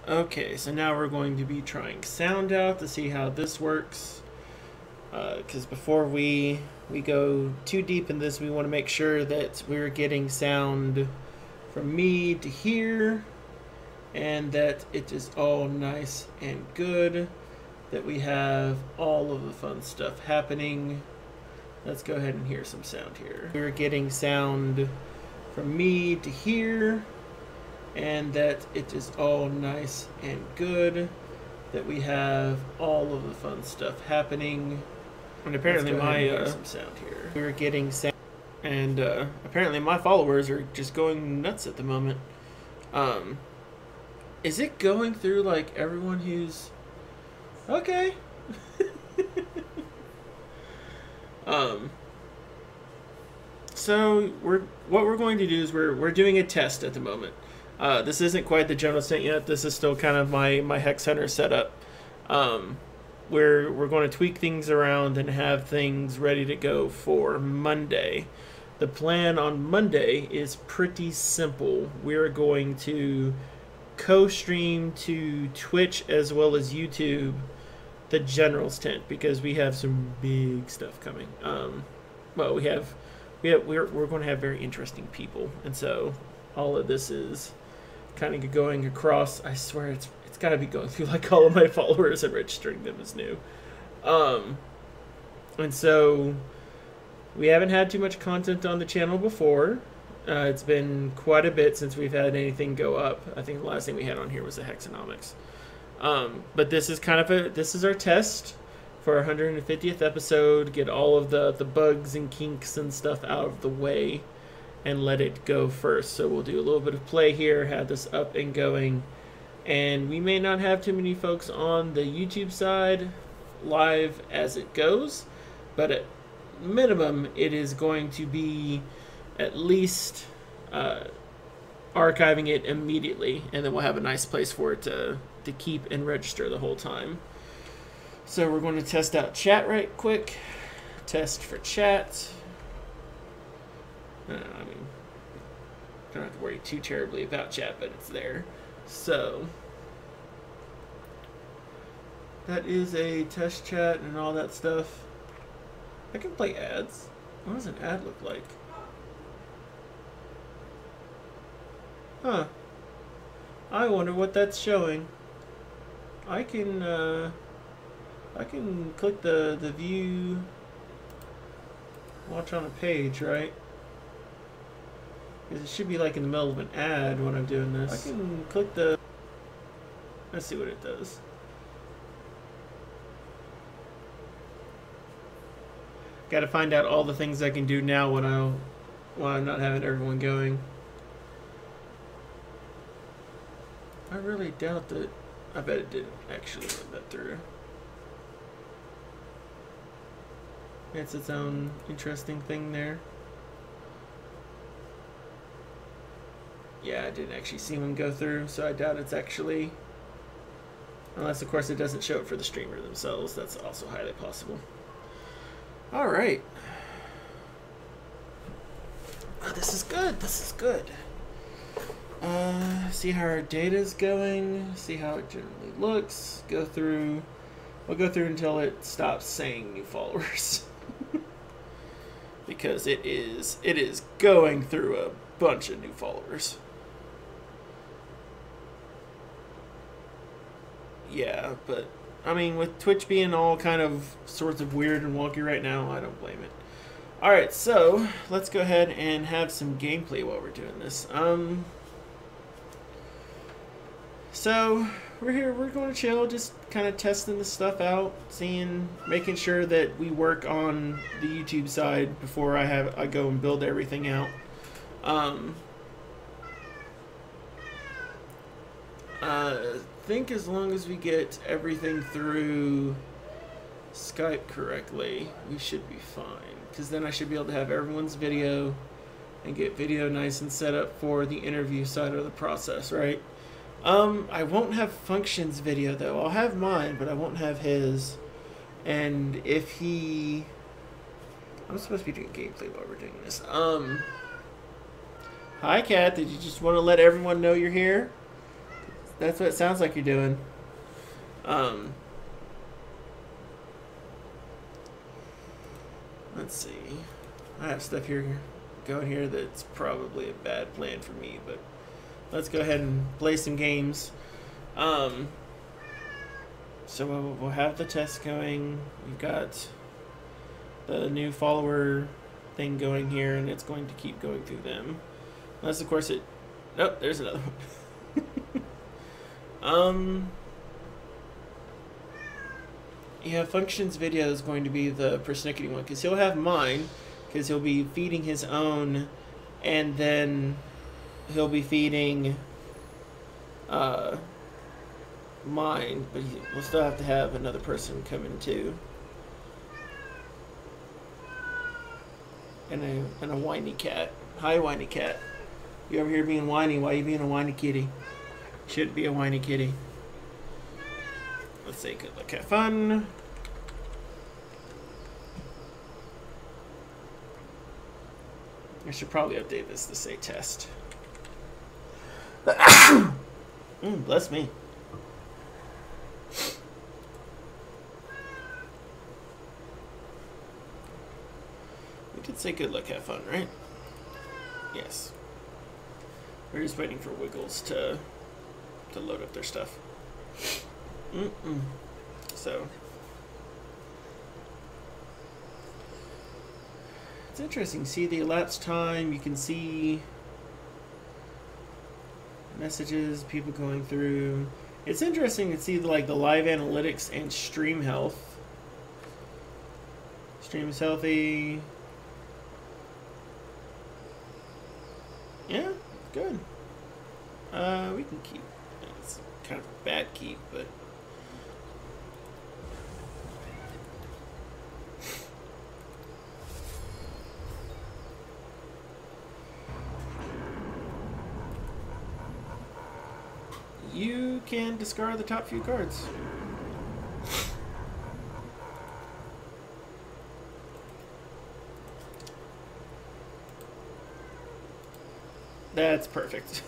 Okay, so now we're going to be trying sound out to see how this works. Because before we go too deep in this, we want to make sure that we're getting sound from me to here, and that it is all nice and good, that we have all of the fun stuff happening. Let's go ahead and hear some sound here. We're getting sound from me to here, and that it is all nice and good, that we have all of the fun stuff happening. And apparently some sound here. We're getting sound, and apparently my followers are just going nuts at the moment. Is it going through like everyone who's okay? So what we're going to do is we're doing a test at the moment. This isn't quite the general sent yet. This is still kind of my Hex Hunter setup. We're going to tweak things around and have things ready to go for Monday. The plan on Monday is pretty simple. We're going to co-stream to Twitch as well as YouTube the General's Tent, because we have some big stuff coming. Well, we're going to have very interesting people, and so all of this is kind of going across. I swear it's got to be going through like all of my followers and registering them as new. And so we haven't had too much content on the channel before. It's been quite a bit since we've had anything go up. I think the last thing we had on here was the Hexonomics. But this is kind of this is our test for our 150th episode. Get all of the bugs and kinks and stuff out of the way and let it go first. So we'll do a little bit of play here, have this up and going. And we may not have too many folks on the YouTube side live as it goes, but at minimum it is going to be at least archiving it immediately, and then we'll have a nice place for it to keep and register the whole time. So we're going to test out chat right quick. Test for chat. I mean, don't have to worry too terribly about chat, but it's there. So that is a test chat and all that stuff. I can play ads. What does an ad look like? Huh. I wonder what that's showing. I can click the view watch on a page, right? Because it should be like in the middle of an ad when I'm doing this. I can click the... Let's see what it does. Got to find out all the things I can do now when I'm not having everyone going. I really doubt that. I bet it didn't actually run that through. It's its own interesting thing there. Yeah, I didn't actually see one go through, so I doubt it's actually... Unless, of course, it doesn't show it for the streamer themselves. That's also highly possible. Alright. Oh, this is good. This is good. See how our data is going. See how it generally looks. Go through. We'll go through until it stops saying new followers. Because it is going through a bunch of new followers. Yeah, but I mean, with Twitch being all kind of sorts of weird and wonky right now, I don't blame it. Alright, so let's go ahead and have some gameplay while we're doing this. So we're here, we're going to chill, just kind of testing this stuff out, making sure that we work on the YouTube side before I go and build everything out. I think as long as we get everything through Skype correctly, we should be fine. Because then I should be able to have everyone's video and get video nice and set up for the interview side of the process, right? I won't have Function's video though. I'll have mine, but I won't have his. And if he... I'm supposed to be doing gameplay while we're doing this. Hi, Kat. Did you just want to let everyone know you're here? That's what it sounds like you're doing. Let's see. I have stuff here going here that's probably a bad plan for me, but let's go ahead and play some games. So we'll have the test going. We've got the new follower thing going here, and it's going to keep going through them. Unless, of course, it... Nope, there's another one. Yeah, functions video is going to be the persnickety one, because he'll have mine, because he'll be feeding his own, and then he'll be feeding mine, but we'll still have to have another person come in too. And a whiny cat. Hi, whiny cat. You over here being whiny? Why are you being a whiny kitty? Should be a whiny kitty. Let's say good luck, have fun. I should probably update this to say test. Bless me. We did say good luck, have fun, right? Yes. We're just waiting for Wiggles to load up their stuff. So it's interesting. See the elapsed time. You can see messages, people going through. It's interesting to see the live analytics and stream health. Stream is healthy. Yeah, good. We can keep. It's kind of a bad keep, but. You can discard the top few cards. That's perfect.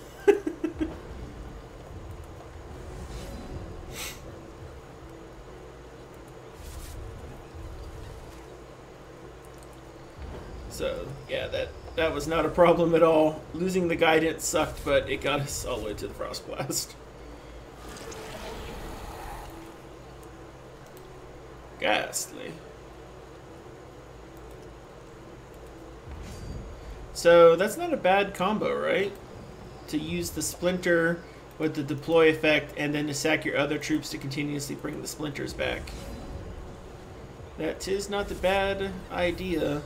So, yeah, that was not a problem at all. Losing the guidance sucked, but it got us all the way to the Frost Blast. Ghastly. So that's not a bad combo, right? To use the Splinter with the deploy effect and then to sack your other troops to continuously bring the Splinters back. That is not the bad idea.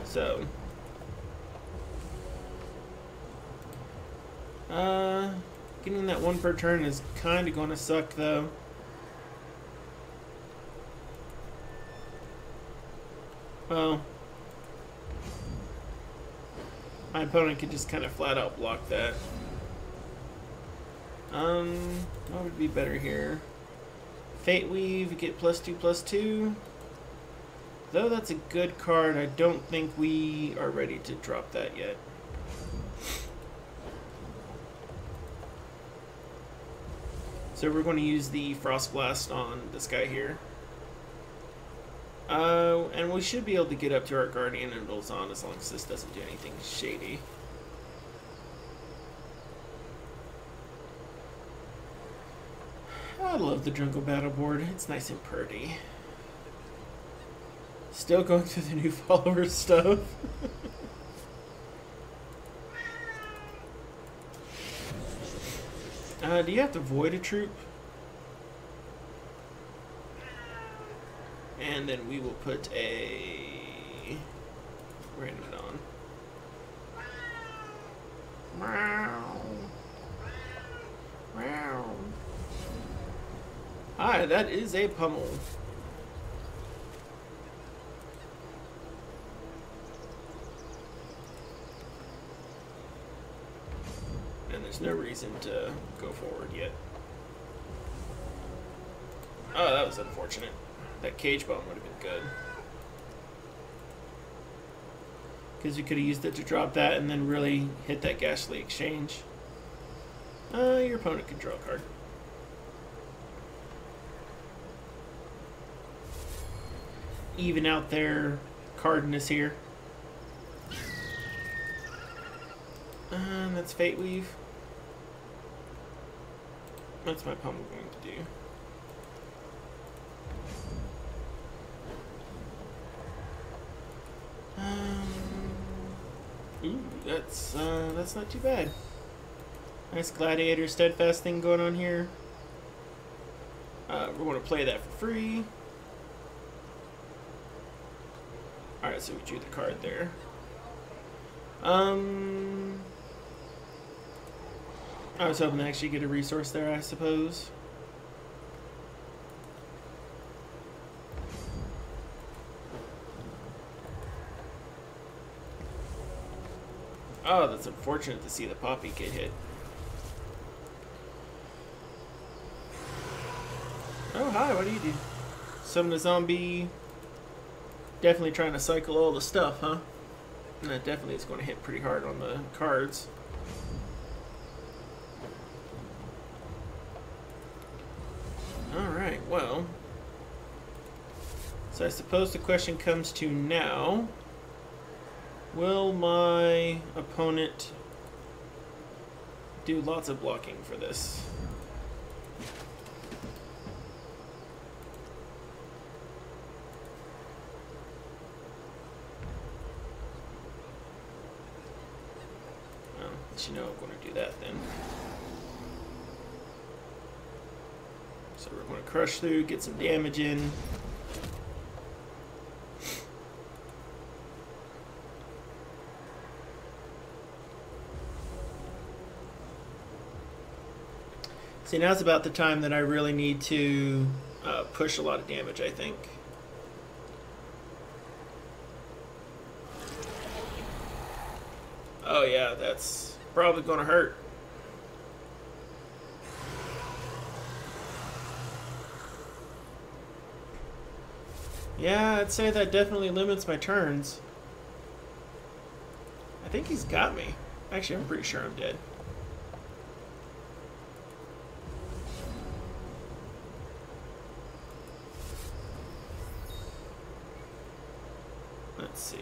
So... getting that one per turn is kind of going to suck, though. Well, my opponent could just kind of flat out block that. What would be better here? Fate Weave, get +2/+2. Though that's a good card, I don't think we are ready to drop that yet. So we're going to use the Frost Blast on this guy here. And we should be able to get up to our Guardian and Rolzon as long as this doesn't do anything shady. I love the Jungle Battle board. It's nice and pretty. Still going through the new follower stuff. Do you have to void a troop? And then we will put a random on. Meow. Meow. Hi, that is a pummel. And there's no reason to go forward yet. Oh, that was unfortunate. That cage bomb would have been good. Because we could have used it to drop that and then really hit that ghastly exchange. Your opponent can draw a card. Even out their cardiness here. That's Fate Weave. What's my opponent going to do? Ooh, that's not too bad. Nice Gladiator Steadfast thing going on here. We're going to play that for free. Alright, so we drew the card there. I was hoping to actually get a resource there, I suppose. Oh, that's unfortunate to see the Poppy get hit. Oh, hi, what do you do? Summon a zombie. Definitely trying to cycle all the stuff, huh? And that definitely is going to hit pretty hard on the cards. Alright, well. So I suppose the question comes to now. Will my opponent do lots of blocking for this? Well, you know I'm going to do that then. So we're going to crush through, get some damage in. See, now's about the time that I really need to push a lot of damage, I think. Oh yeah, that's probably going to hurt. Yeah, I'd say that definitely limits my turns. I think he's got me. Actually, I'm pretty sure I'm dead. Let's see.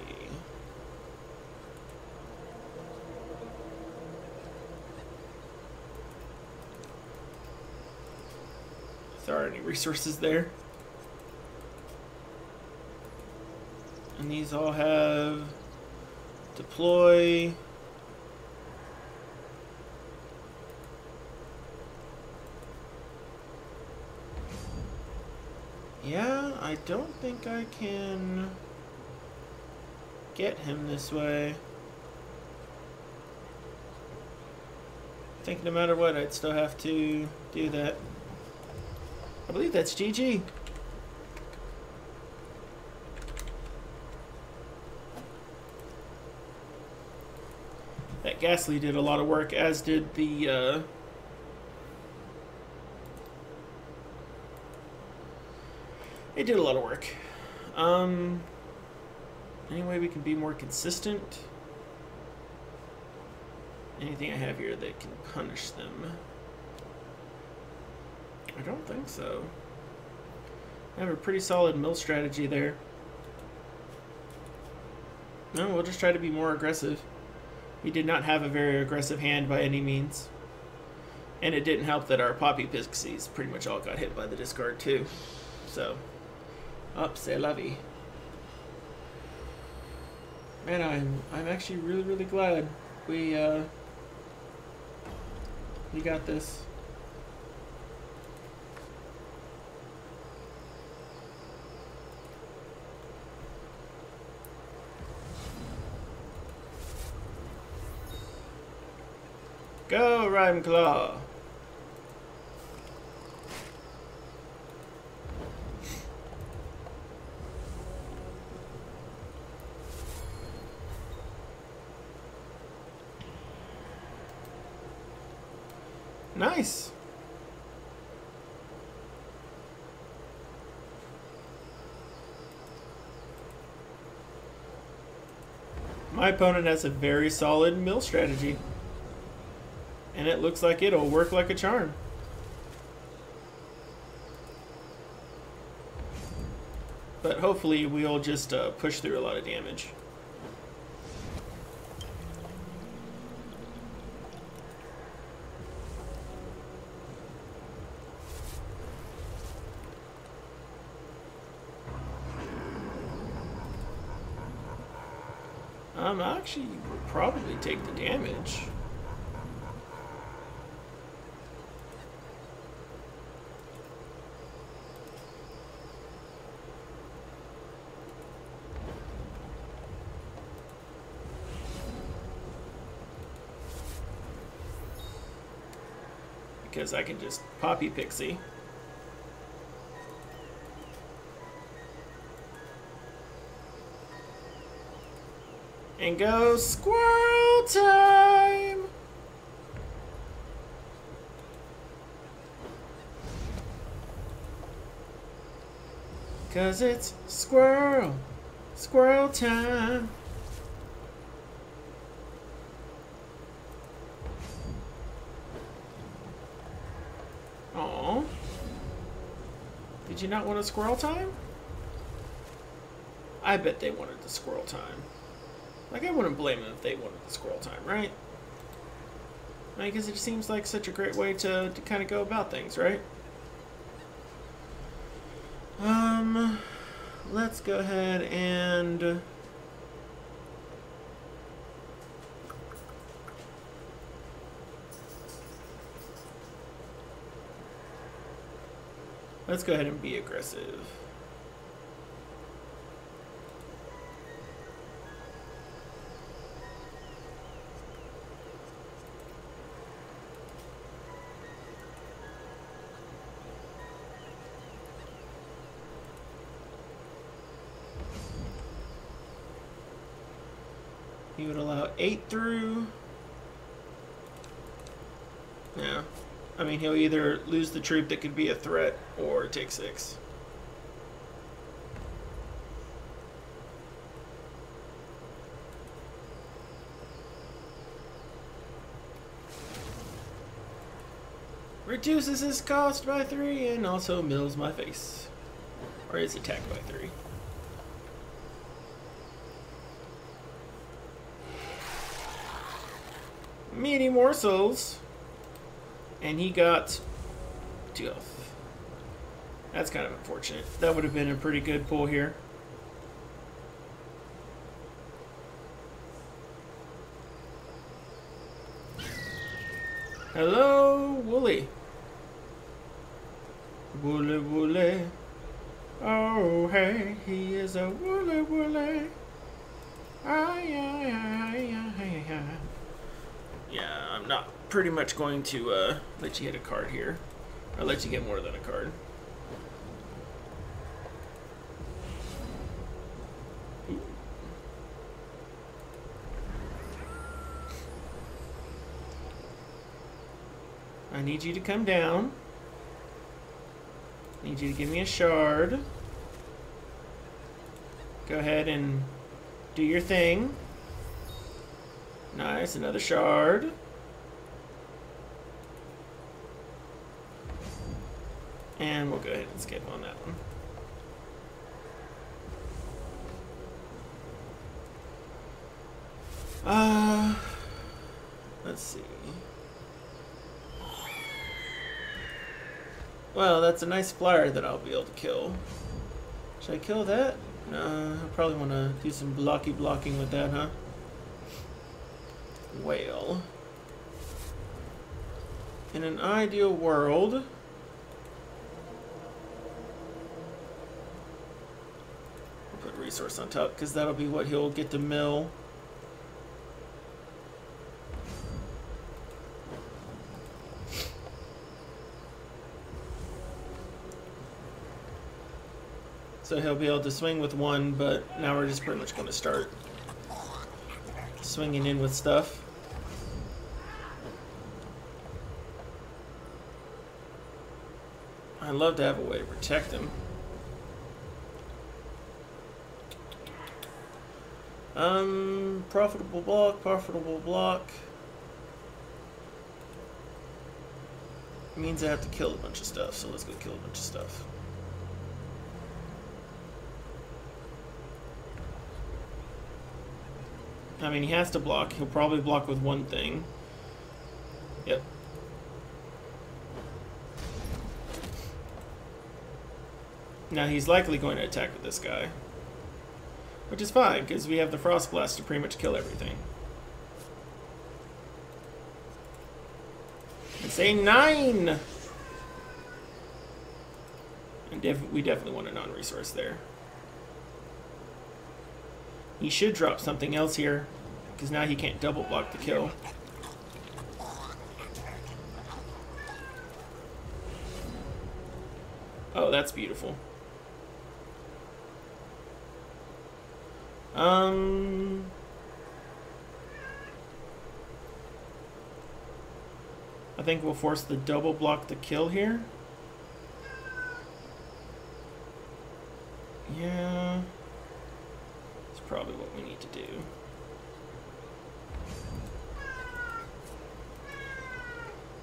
If there are any resources there. And these all have deploy. Yeah, I don't think I can get him this way. I think no matter what, I'd still have to do that. I believe that's GG. That Ghastly did a lot of work, as did the it did a lot of work. Any way we can be more consistent? Anything I have here that can punish them? I don't think so. I have a pretty solid mill strategy there. No, we'll just try to be more aggressive. We did not have a very aggressive hand by any means. And it didn't help that our Poppy Pixies pretty much all got hit by the discard too. So, up, c'est la vie. Man, I'm actually really glad we got this. Go, Rhymeclaw! Nice! My opponent has a very solid mill strategy. And it looks like it'll work like a charm. But hopefully we'll just push through a lot of damage. Actually will probably take the damage. Because I can just Poppy Pixie. And go squirrel time! Cause it's squirrel time. Aww. Did you not want a squirrel time? I bet they wanted the squirrel time. Like, I wouldn't blame them if they wanted the squirrel time, right? I guess it seems like such a great way to kind of go about things, right? Let's go ahead and... let's go ahead and be aggressive. He would allow 8 through. Yeah. I mean, he'll either lose the troop that could be a threat or take 6. Reduces his cost by 3 and also mills my face. Or his attack by 3. Meaty morsels. And he got 2 health. That's kind of unfortunate. That would have been a pretty good pull here. Hello, Wooly. Wooly, Wooly. Oh, hey, he is a Wooly, Wooly. Ay, ay, ay, ay, ay. Yeah, I'm not pretty much going to let you hit a card here. Or let you get more than a card. Ooh. I need you to come down. I need you to give me a shard. Go ahead and do your thing. Nice, another shard. And we'll go ahead and skip on that one. Let's see. Well, that's a nice flyer that I'll be able to kill. Should I kill that? No, I probably want to do some blocking with that, huh? Whale. In an ideal world, I'll put resource on top because that'll be what he'll get to mill. So he'll be able to swing with 1, but now we're just pretty much going to start swinging in with stuff. I'd love to have a way to protect him. Profitable block, profitable block. Means I have to kill a bunch of stuff, so let's go kill a bunch of stuff. I mean, he has to block. He'll probably block with one thing. Yep. Now he's likely going to attack with this guy. Which is fine, because we have the Frost Blast to pretty much kill everything. It's a 9! And we definitely want a non-resource there. He should drop something else here, because now he can't double block the kill. Oh, that's beautiful. I think we'll force the double block the kill here. Yeah. That's probably what we need to do.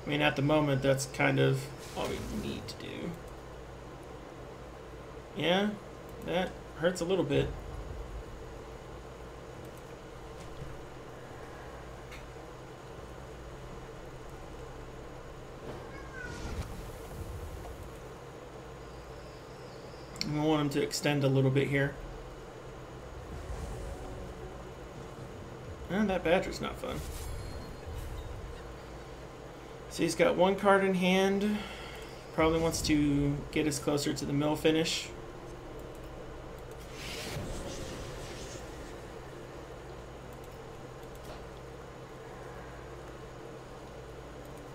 I mean, at the moment, that's kind of all we need to do. Yeah, that hurts a little bit. We want him to extend a little bit here. And that badger's not fun. So he's got one card in hand. Probably wants to get us closer to the mill finish.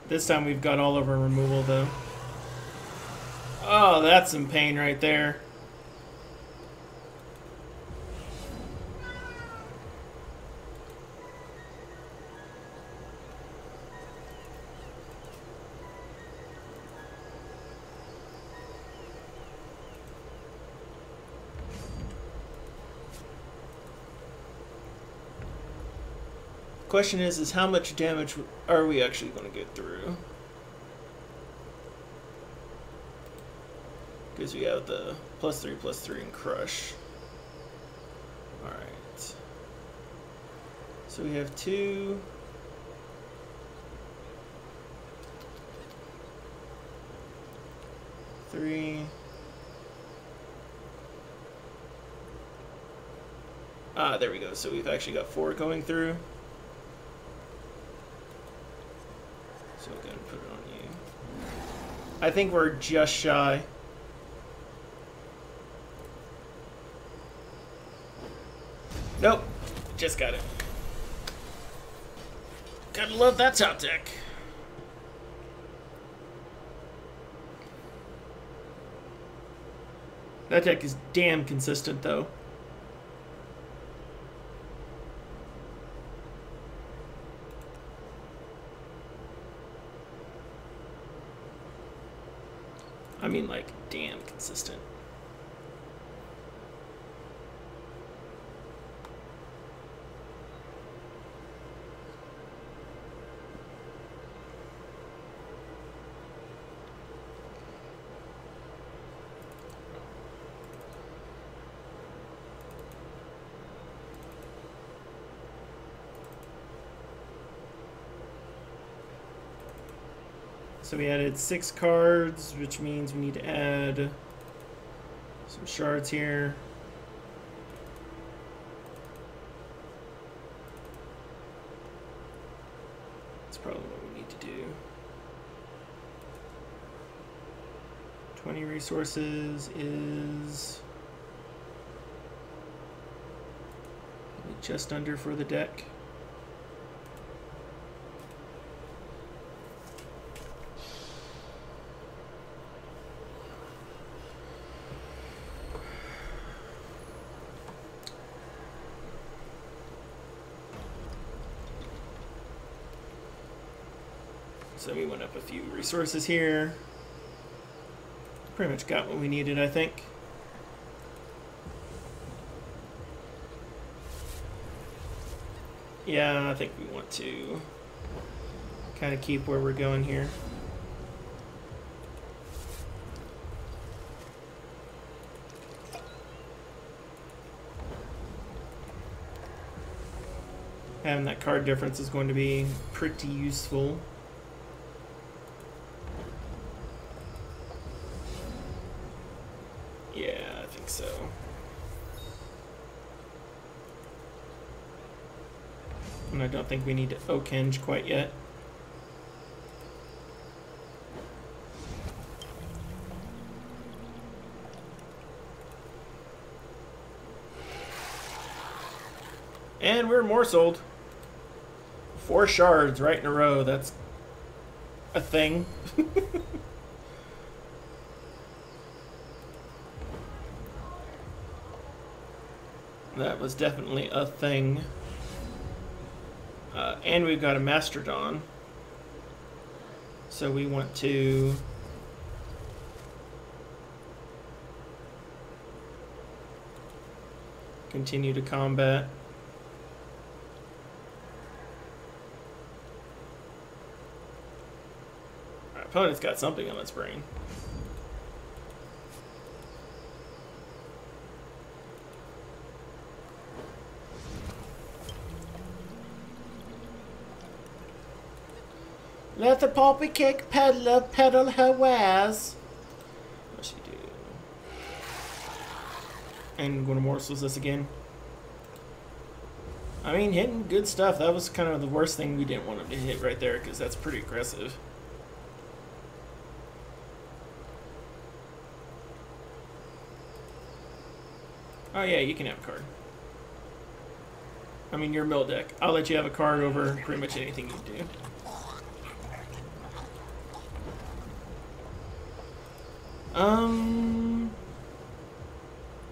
This time we've got all of our removal though. Oh, that's some pain right there. Question is how much damage are we actually going to get through? Because we have the +3/+3 and crush. Alright. So we have 2. Three. Ah, there we go. So we've actually got 4 going through. So we're going to put it on you. I think we're just shy. Nope. Just got it. Gotta love that top deck. That deck is damn consistent, though. I mean, like, damn consistent. So we added 6 cards, which means we need to add some shards here. That's probably what we need to do. 20 resources is just under for the deck. So we went up a few resources here. Pretty much got what we needed, I think. Yeah, I think we want to kind of keep where we're going here. Having that card difference is going to be pretty useful. Yeah, I think so. And I don't think we need to Oakhenge quite yet. And we're morseled. 4 shards right in a row. That's a thing. That was definitely a thing. And we've got a Mastodon. So we want to continue to combat. Our opponent's got something on its brain. Let the poppy cake peddler peddle her wares. What's she do? And going to morsels this again. I mean, hitting good stuff. That was kind of the worst thing we didn't want him to hit right there, because that's pretty aggressive. Oh yeah, you can have a card. I mean, your mill deck. I'll let you have a card over pretty much anything you do.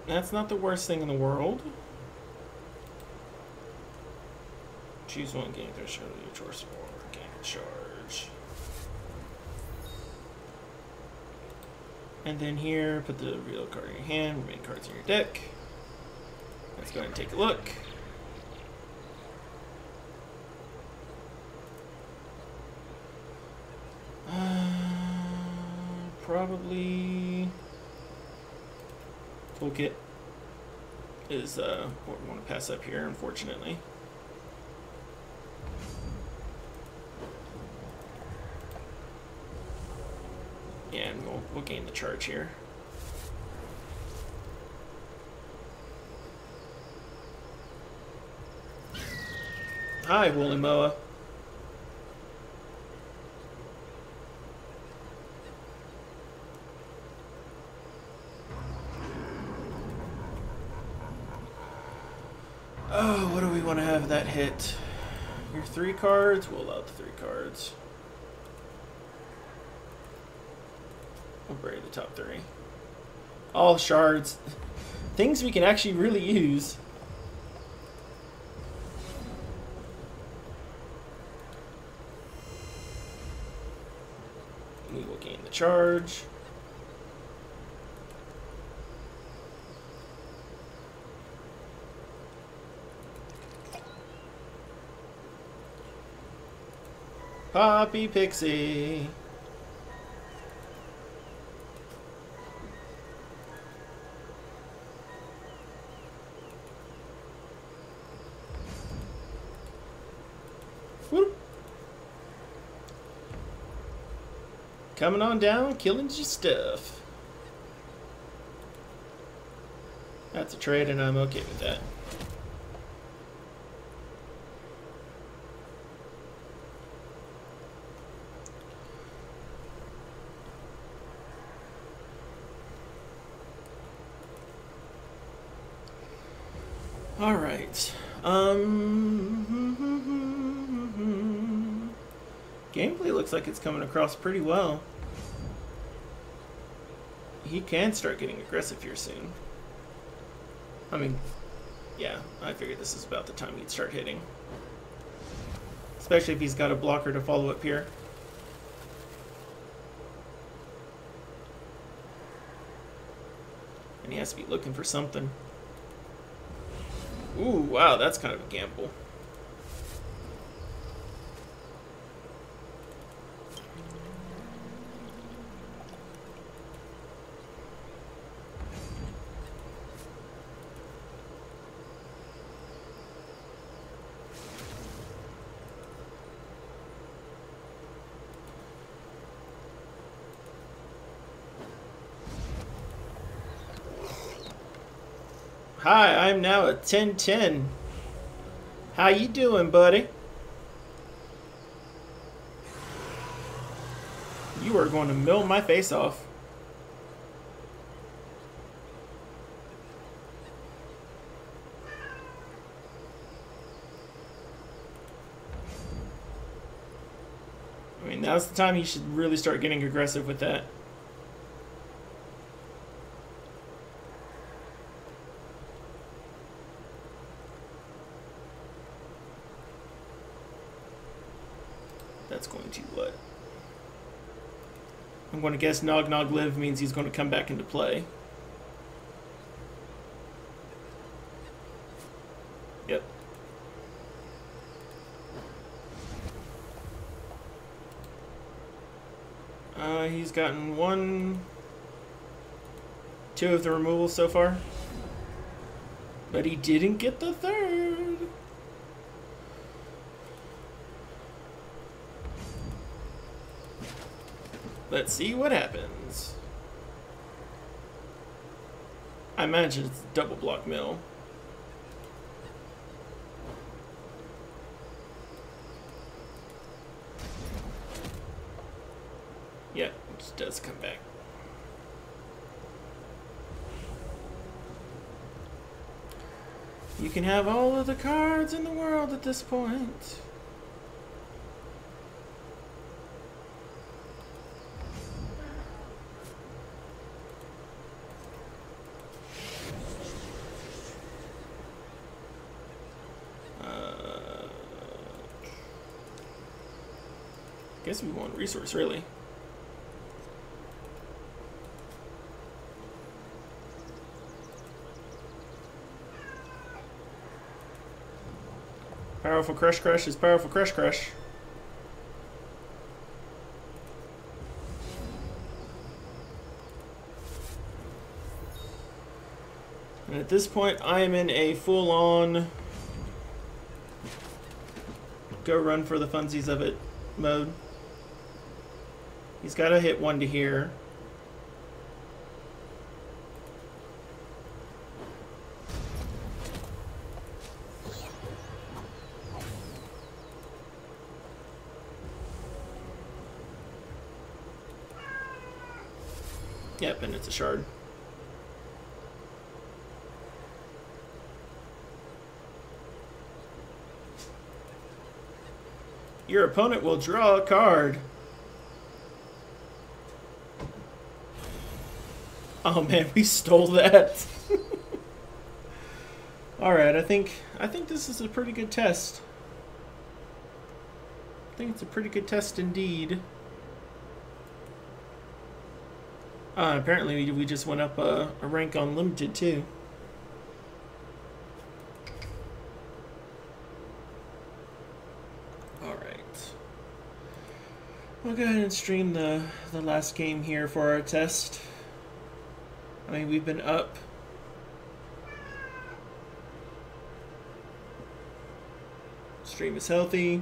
That's not the worst thing in the world. Choose one, gain threshold, your choice, or gain charge. And then here, put the real card in your hand, remaining cards in your deck. Let's go ahead and take a look. Probably toolkit is what we want to pass up here, unfortunately. Yeah, and we'll gain the charge here. Hi, Woolly Moa. Oh, what do we want to have that hit? Your 3 cards? We'll allow the 3 cards. We'll bury the top 3. All shards. Things we can actually really use. We will gain the charge. Poppy Pixie. Whoop. Coming on down, killing your stuff. That's a trade, and I'm okay with that. All right. Gameplay looks like it's coming across pretty well. He can start getting aggressive here soon. I mean, yeah, I figured this is about the time he'd start hitting. Especially if he's got a blocker to follow up here. And he has to be looking for something. Ooh, wow, that's kind of a gamble. Hi, I'm now at 1010. How you doing, buddy? You are going to mill my face off. I mean, now's the time you should really start getting aggressive with that. That's going to what? I'm going to guess Nog Nog Live means he's going to come back into play. Yep. He's gotten 2 of the removals so far. But he didn't get the 3rd. Let's see what happens. I imagine it's a double block mill. Yeah, it just does come back. You can have all of the cards in the world at this point. Guess we want resource, really. Powerful Crush Crush is powerful Crush Crush. And at this point, I am in a full-on go run for the funsies of it mode. He's got to hit 1 to here. Yep, and it's a shard. Your opponent will draw a card. Oh man, we stole that. Alright, I think this is a pretty good test. I think it's a pretty good test indeed. Apparently we just went up a rank on limited too. Alright. We'll go ahead and stream the last game here for our test. I mean, we've been up. Stream is healthy.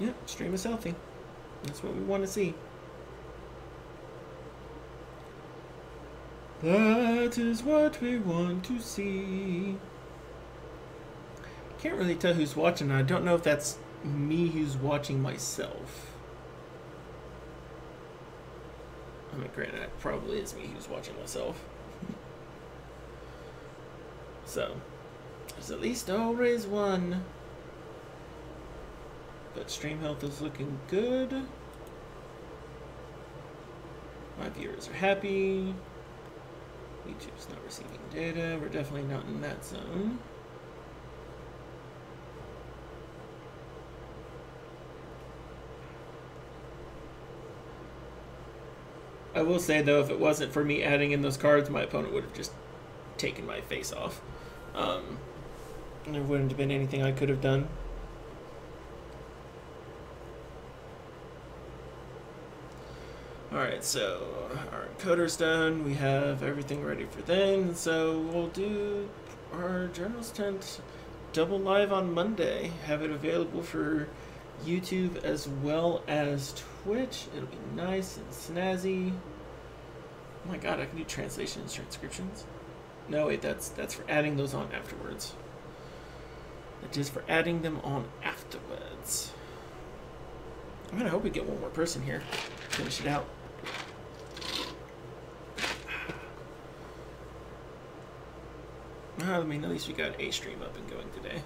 Yep, stream is healthy. That's what we want to see. That is what we want to see. Can't really tell who's watching. I don't know if that's me who's watching myself. I mean, granted, it probably is me who's watching myself. So, there's at least always one. But stream health is looking good. My viewers are happy. YouTube's not receiving data. We're definitely not in that zone. I will say, though, if it wasn't for me adding in those cards, my opponent would have just taken my face off. There wouldn't have been anything I could have done. Alright, so our encoder's done. We have everything ready for then. So we'll do our Journal's Tent double live on Monday. Have it available for YouTube as well as Twitch. It'll be nice and snazzy. Oh my god, I can do translation and transcriptions. No, wait, that's for adding those on afterwards. That is for adding them on afterwards. I'm gonna hope we get one more person here. Finish it out. I mean, at least we got a stream up and going today.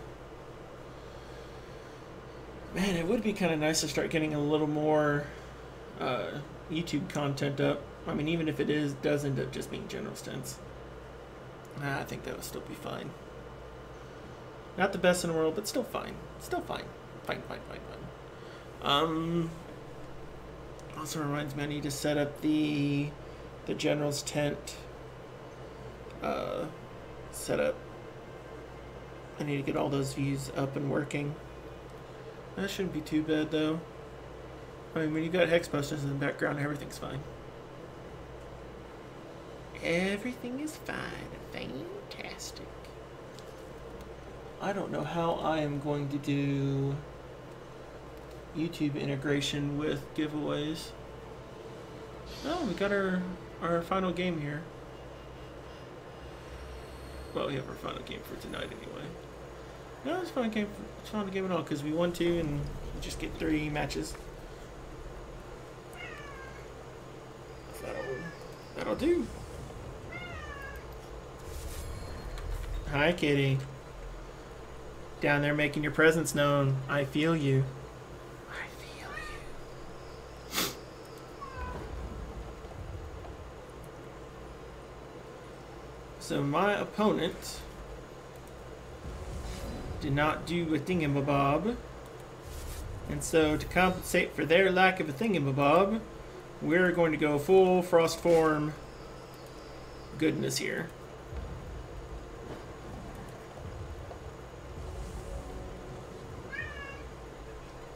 Man, it would be kind of nice to start getting a little more YouTube content up. I mean, even if it does end up just being general stints. I think that would still be fine. Not the best in the world, but still fine. Still fine. Fine. Also reminds me I need to set up the general's tent setup. I need to get all those views up and working. That shouldn't be too bad though. I mean, when you got hex posters in the background, everything's fine. Everything is fine. Fantastic. I don't know how I am going to do YouTube integration with giveaways. Oh, we got our final game here. Well, we have our final game for tonight anyway. No, it's a fun game. It's fun game at all because we won 2 and we just get 3 matches. That'll do. Hi, kitty. Down there making your presence known. I feel you. I feel you. So my opponent did not do a thingamabob. And so to compensate for their lack of a thingamabob, we're going to go full frost form goodness here.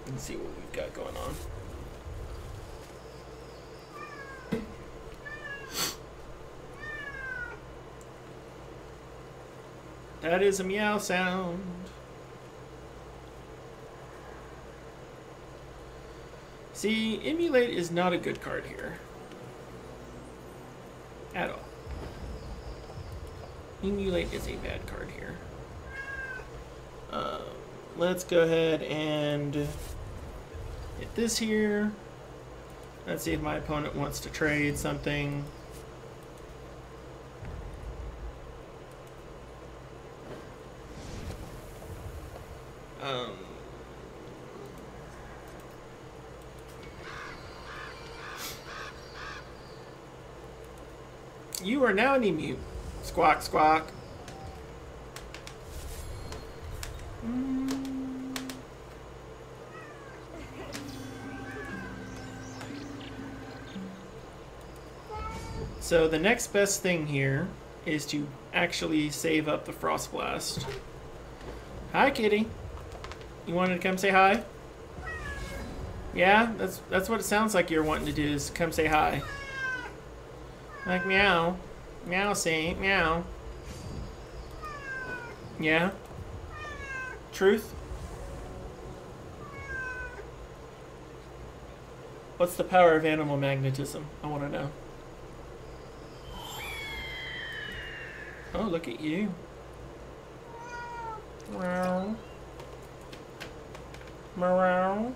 Let's see what we've got going on. That is a meow sound. See, emulate is not a good card here. At all. Emulate is a bad card here. Let's go ahead and hit this here. Let's see if my opponent wants to trade something. You are now an emu. Squawk, squawk. So the next best thing here is to actually save up the Frost Blast. Hi, kitty. You wanted to come say hi? Yeah, that's what it sounds like you're wanting to do, is come say hi. Like meow. Meow, see? Meow. Yeah? Truth? What's the power of animal magnetism? I want to know. Oh, look at you. Meow. Meow.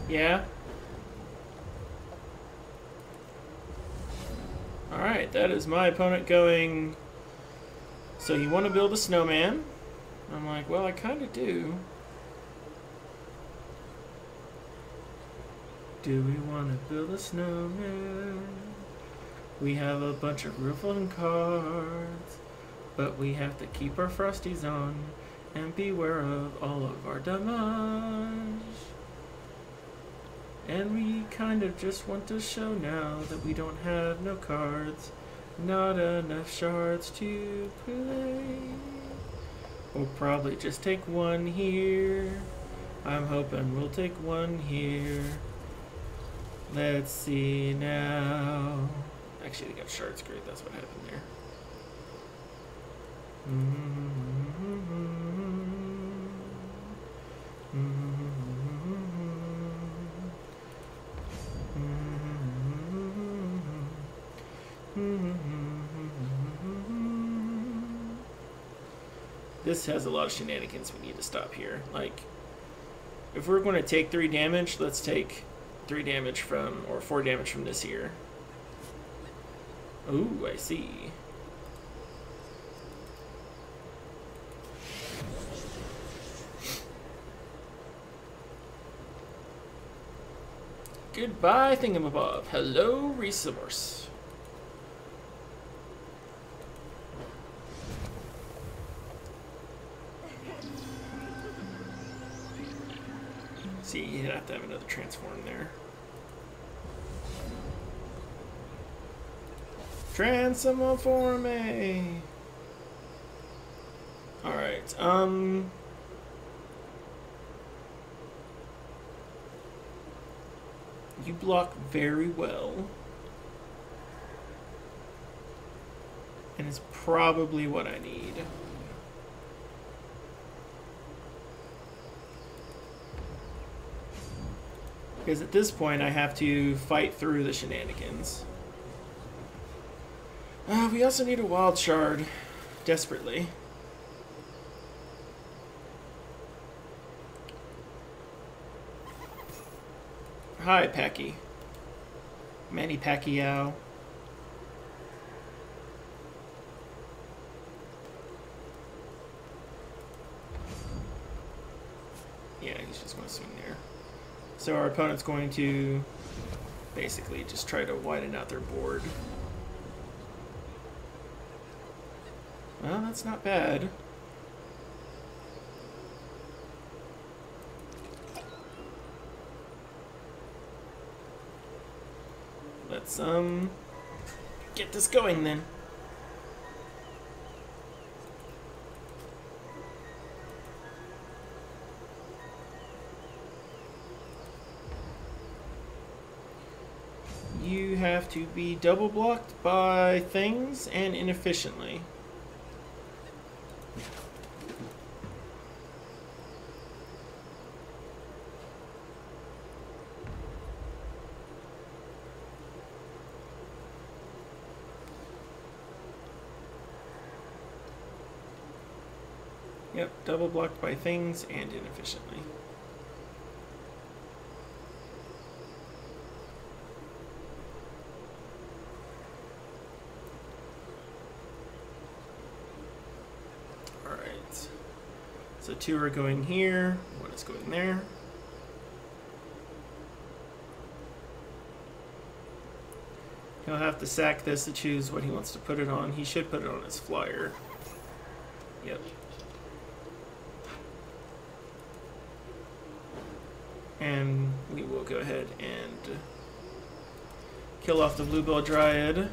Yeah? Alright, that is my opponent going, so you want to build a snowman? I'm like, well, I kind of do. Do we want to build a snowman? We have a bunch of roofing cards, but we have to keep our frosties on and beware of all of our damage. And we kind of just want to show now that we don't have no cards, not enough shards to play. We'll probably just take one here. I'm hoping we'll take one here. Let's see now. Actually, they got shards. Great, that's what happened there. Mm-hmm. Mm-hmm. This has a lot of shenanigans we need to stop here. Like, if we're going to take 3 damage, let's take 3 damage from, or 4 damage from this here. Ooh, I see. Goodbye, thingamabob. Hello, resource. See, you'd have to have another transform there. Transforme! Alright, you block very well. And it's probably what I need. Because at this point I have to fight through the shenanigans. We also need a wild shard. Desperately. Hi, Packy. Manny Pacquiao. Yeah, he's just going to swing there. So our opponent's going to basically just try to widen out their board. Well, that's not bad. Let's get this going then. You have to be double blocked by things and inefficiently. Yep, double blocked by things and inefficiently. Alright. So 2 are going here, 1 is going there. He'll have to sack this to choose what he wants to put it on. He should put it on his flyer. Yep. And we will go ahead and kill off the Bluebell Dryad.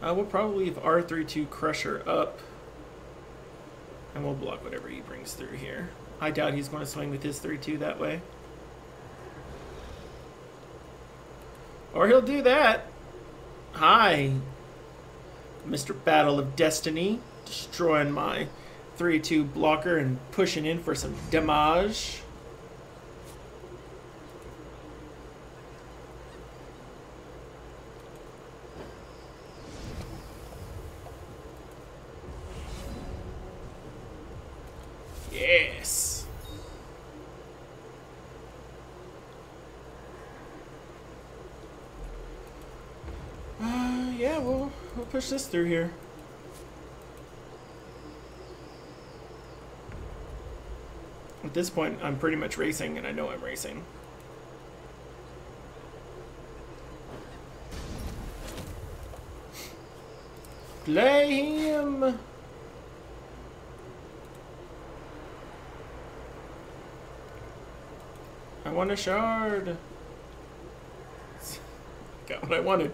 We'll probably leave R32 Crusher up. And we'll block whatever he brings through here. I doubt he's going to swing with his 3-2 that way. Or he'll do that. Hi, Mr. Battle of Destiny. Destroying my 3-2 blocker and pushing in for some damage. Yes. Yeah, we'll push this through here. At this point, I'm pretty much racing, and I know I'm racing. Play him! I want a shard. Got what I wanted.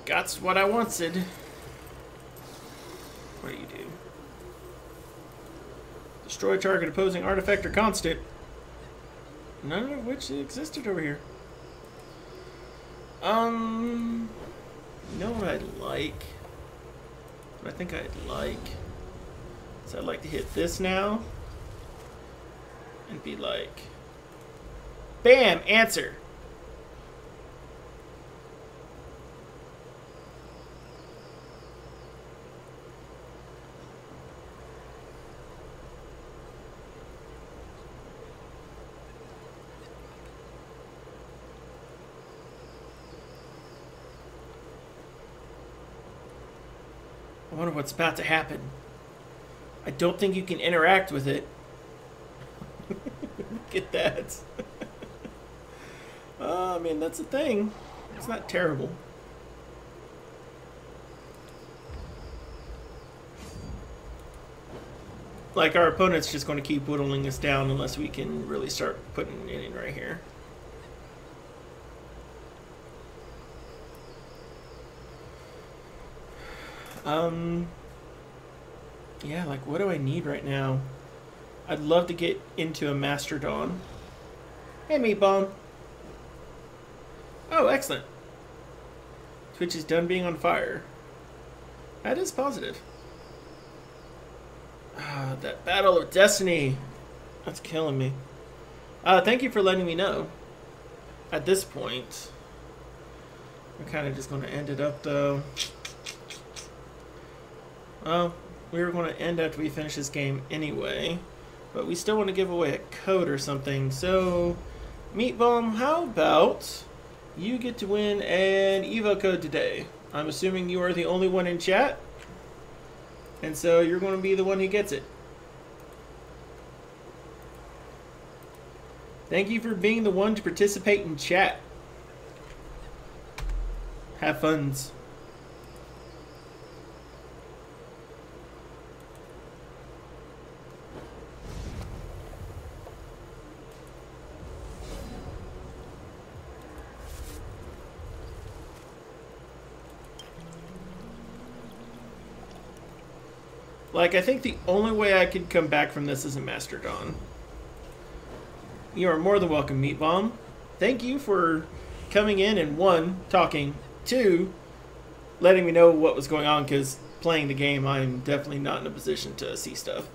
That's what I wanted. What do you do? Destroy target opposing artifact or constant. None of which existed over here. You know what I'd like? What I think I'd like? So I'd like to hit this now and be like, bam, answer. I wonder what's about to happen. I don't think you can interact with it. Look at that. I mean, that's the thing. It's not terrible. Like, our opponent's just going to keep whittling us down unless we can really start putting it in right here. Yeah, like, what do I need right now? I'd love to get into a Mastodon. Hey, Meat Bomb. Oh, excellent. Twitch is done being on fire. That is positive. Ah, that Battle of Destiny. That's killing me. Thank you for letting me know. At this point, I'm kind of just going to end it up, though. Well, we were going to end after we finish this game anyway, but we still want to give away a code or something. So, Meat Bomb, how about you get to win an Evo code today? I'm assuming you are the only one in chat, and so you're going to be the one who gets it. Thank you for being the one to participate in chat. Have funs. Like, I think the only way I could come back from this is a Mastodon. You are more than welcome, Meat Bomb. Thank you for coming in and, one, talking, two, letting me know what was going on, because playing the game, I'm definitely not in a position to see stuff.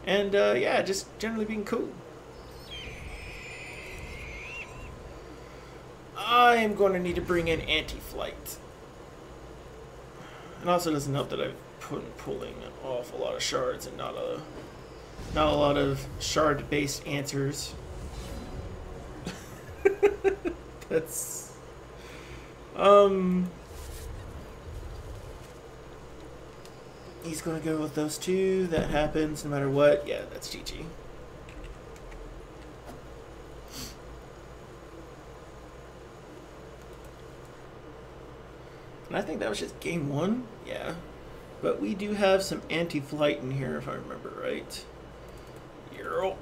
And, yeah, just generally being cool. I am going to need to bring in anti-flight. It also doesn't help that I've pulling an awful lot of shards and not a lot of shard-based answers. That's he's gonna go with those two. That happens no matter what. Yeah, that's GG. And I think that was just game one. Yeah. But we do have some anti-flight in here, if I remember right. Euro.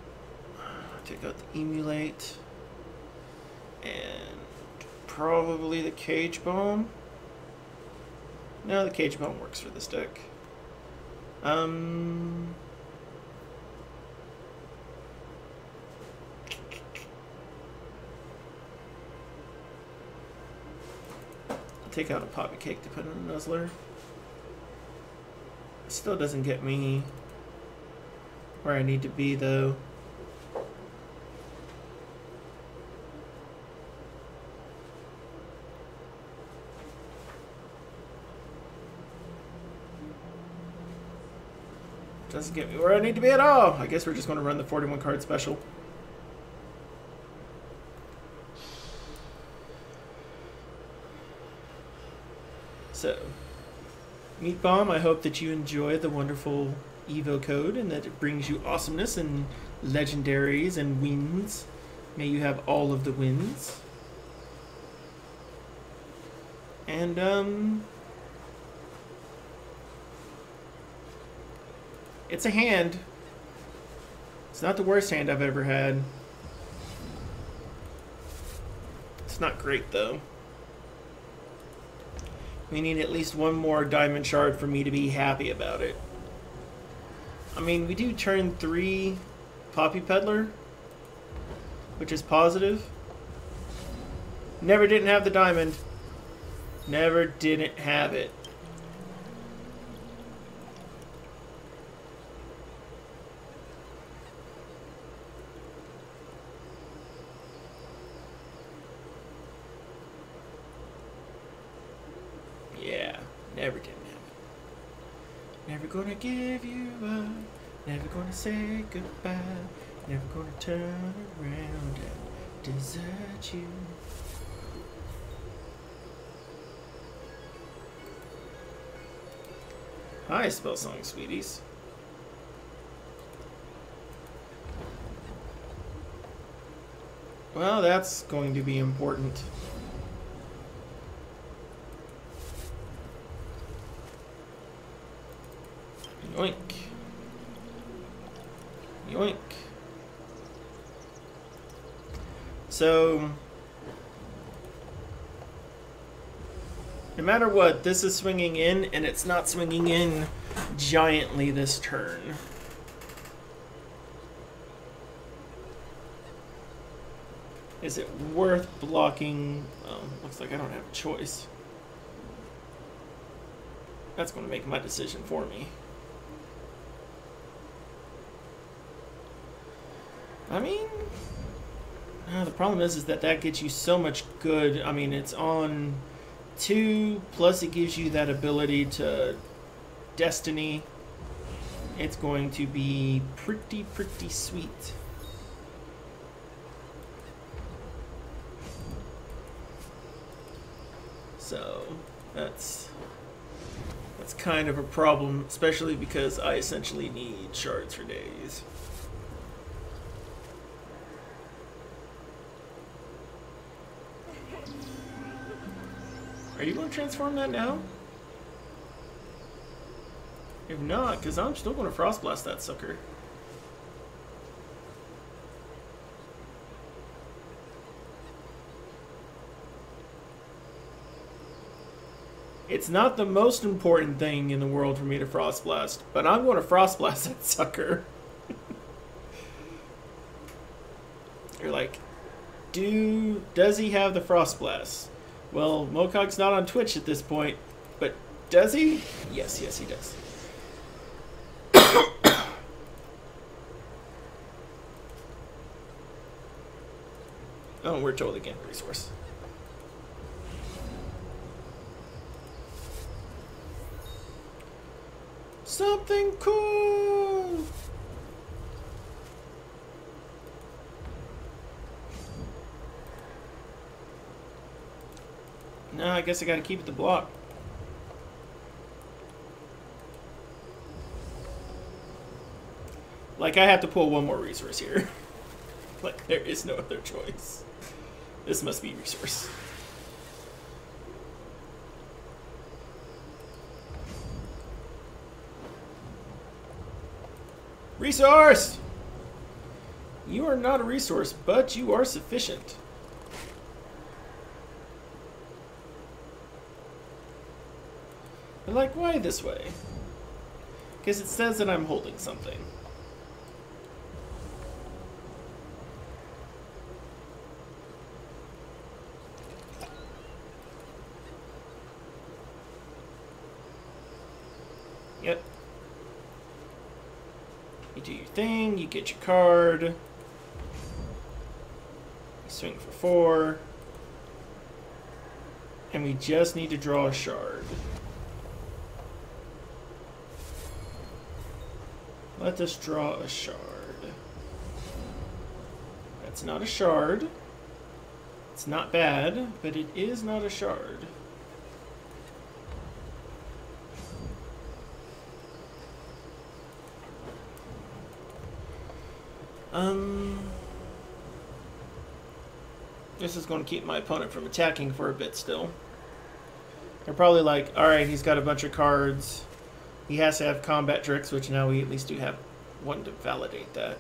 Take out the emulate. And probably the cage bomb. No, the cage bomb works for this deck. I'll take out a poppy cake to put in a nuzzler. Still doesn't get me where I need to be, though. Doesn't get me where I need to be at all. I guess we're just going to run the 41 card special. So, Meat Bomb, I hope that you enjoy the wonderful Evo code and that it brings you awesomeness and legendaries and wins. May you have all of the wins. And, it's a hand. It's not the worst hand I've ever had. It's not great, though. We need at least one more diamond shard for me to be happy about it. I mean, we do turn 3 Poppy Peddler, which is positive. Never didn't have the diamond. Never didn't have it. Never gonna give you up, never gonna say goodbye, never gonna turn around and desert you. Hi, Spell Song Sweeties. Well, that's going to be important. Yoink. Yoink. So, no matter what, this is swinging in, and it's not swinging in giantly this turn. Is it worth blocking? Looks like I don't have a choice. That's going to make my decision for me. I mean, the problem is that gets you so much good. I mean, it's on 2, plus it gives you that ability to Destiny. It's going to be pretty sweet. So that's kind of a problem, especially because I essentially need shards for days. Are you going to transform that now? If not, because I'm still going to Frost Blast that sucker. It's not the most important thing in the world for me to Frost Blast, but I'm going to Frost Blast that sucker. You're like, does he have the Frost Blast? Well, Mokog's not on Twitch at this point, but does he? Yes, he does. Oh, we're totally getting a resource. Something cool! No, I guess I gotta keep it the block. Like, I have to pull one more resource here. Like, there is no other choice. This must be resource. Resource! You are not a resource, but you are sufficient. But like, why this way? Because it says that I'm holding something. Yep. You do your thing, you get your card. You swing for 4. And we just need to draw a shard. Let us draw a shard. That's not a shard. It's not bad, but it is not a shard. This is going to keep my opponent from attacking for a bit still. They're probably like, alright, he's got a bunch of cards. He has to have combat tricks, which now we at least do have one to validate that.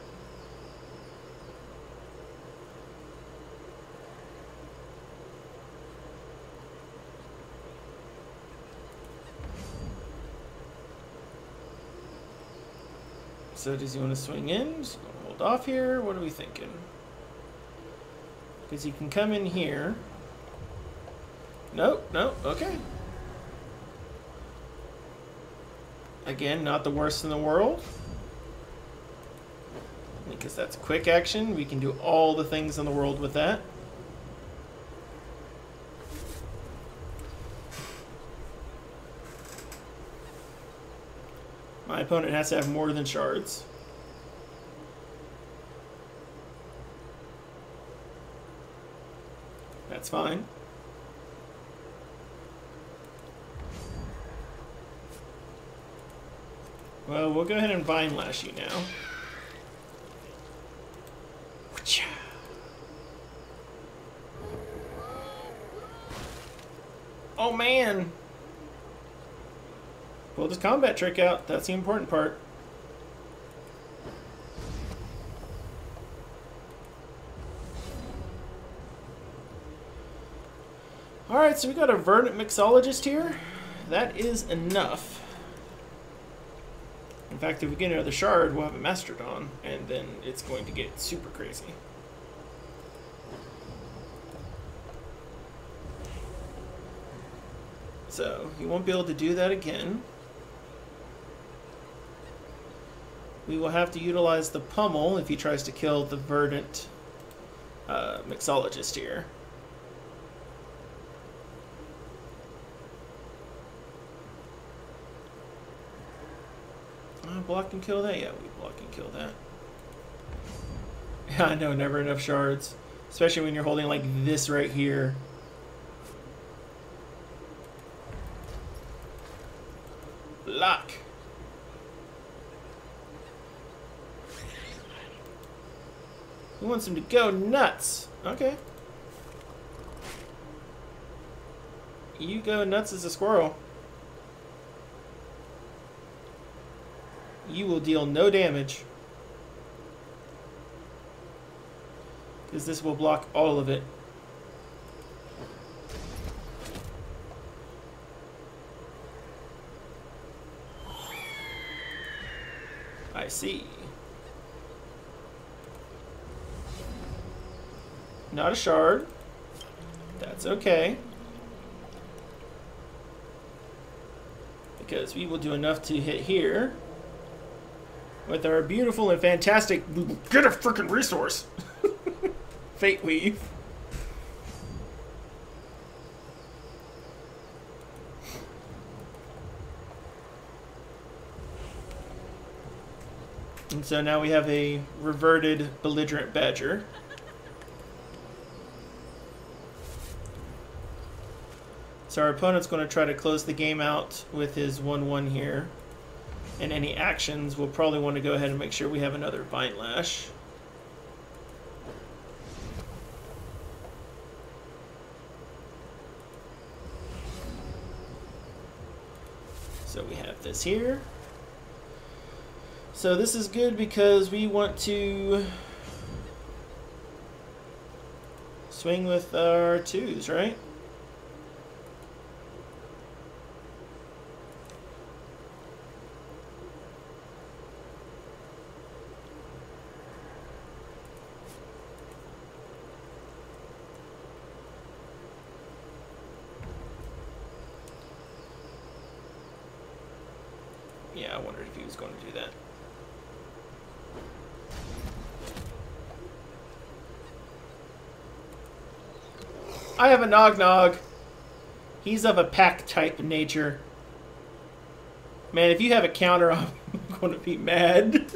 So does he want to swing in? Just going to hold off here. What are we thinking? Because he can come in here. Nope, nope, okay. Again, not the worst in the world. Because that's quick action. We can do all the things in the world with that. My opponent has to have more than shards. That's fine. Well, we'll go ahead and Vine Lash you now. Oh man! Pull this combat trick out. That's the important part. Alright, so we got a Verdant Mixologist here. That is enough. In fact, if we get another shard, we'll have a Mastodon, and then it's going to get super crazy. So, he won't be able to do that again. We will have to utilize the Pummel if he tries to kill the Verdant Mixologist here. Block and kill that? Yeah, we block and kill that. Yeah, I know, never enough shards. Especially when you're holding like this right here. Block. Who wants him to go nuts? Okay. You go nuts as a squirrel. You will deal no damage. Because this will block all of it. I see. Not a shard. That's okay. Because we will do enough to hit here. With our beautiful and fantastic... Get a freaking resource! Fate Weave. And so now we have a reverted Belligerent Badger. So our opponent's going to try to close the game out with his 1-1 here. And any actions, we'll probably want to go ahead and make sure we have another Vine Lash. So we have this here. So this is good because we want to swing with our 2s, right? Yeah, I wondered if he was going to do that. I have a Nog. He's of a pack type nature. Man, if you have a counter, I'm going to be mad.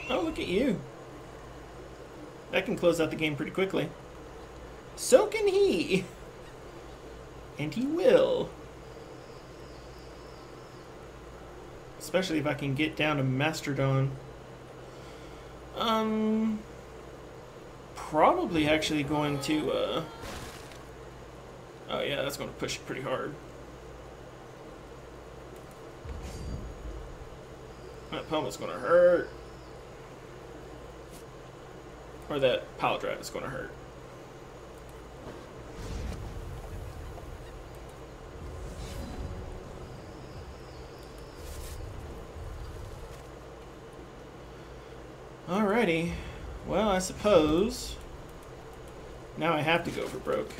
Oh, look at you. That can close out the game pretty quickly. So can he. And he will. Especially if I can get down to Mastodon. Probably actually going to, oh yeah, that's going to push it pretty hard. That pummel's going to hurt. Or that pile drive is going to hurt. Alrighty. Well, I suppose now I have to go for broke.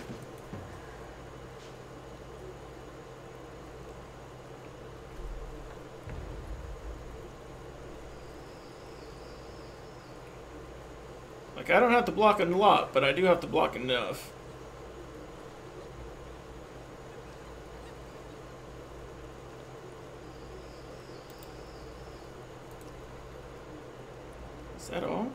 Like, I don't have to block a lot, but I do have to block enough. Is that all?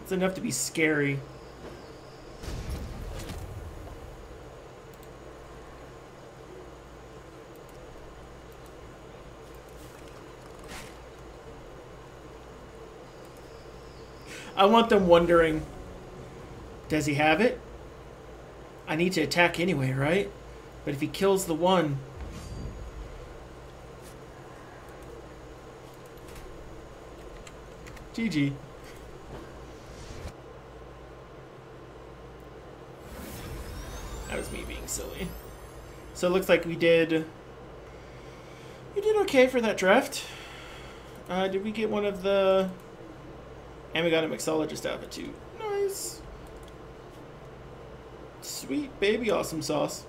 It's enough to be scary. I want them wondering, does he have it? I need to attack anyway, right? But if he kills the one... GG. That was me being silly. So it looks like we did okay for that draft. Did we get one of the... And we got a mixologist outfit too. Nice. Sweet baby awesome sauce.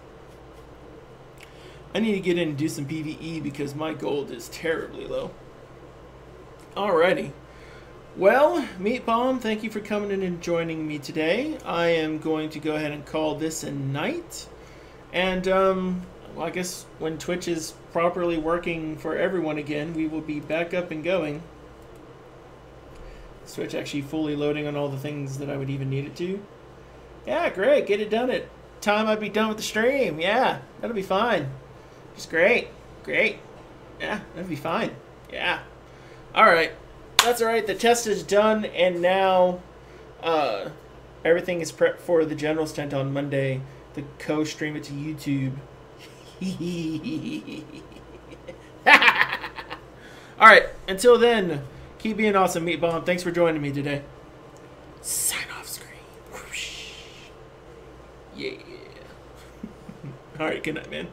I need to get in and do some PvE because my gold is terribly low. Alrighty. Well, Meat Bomb, thank you for coming in and joining me today. I am going to go ahead and call this a night. And, well, I guess when Twitch is properly working for everyone again, we will be back up and going. Switch actually fully loading on all the things that I would even need it to. Yeah, great. Get it done at time I'd be done with the stream. Yeah, that'll be fine. Just great. Great. Yeah, that'll be fine. Yeah. All right. That's all right. The test is done, and now everything is prepped for the General's Tent on Monday to co-stream it to YouTube. All right. Until then... Keep being awesome, Meat Bomb. Thanks for joining me today. Sign off screen. Whoosh. Yeah. All right, good night, man.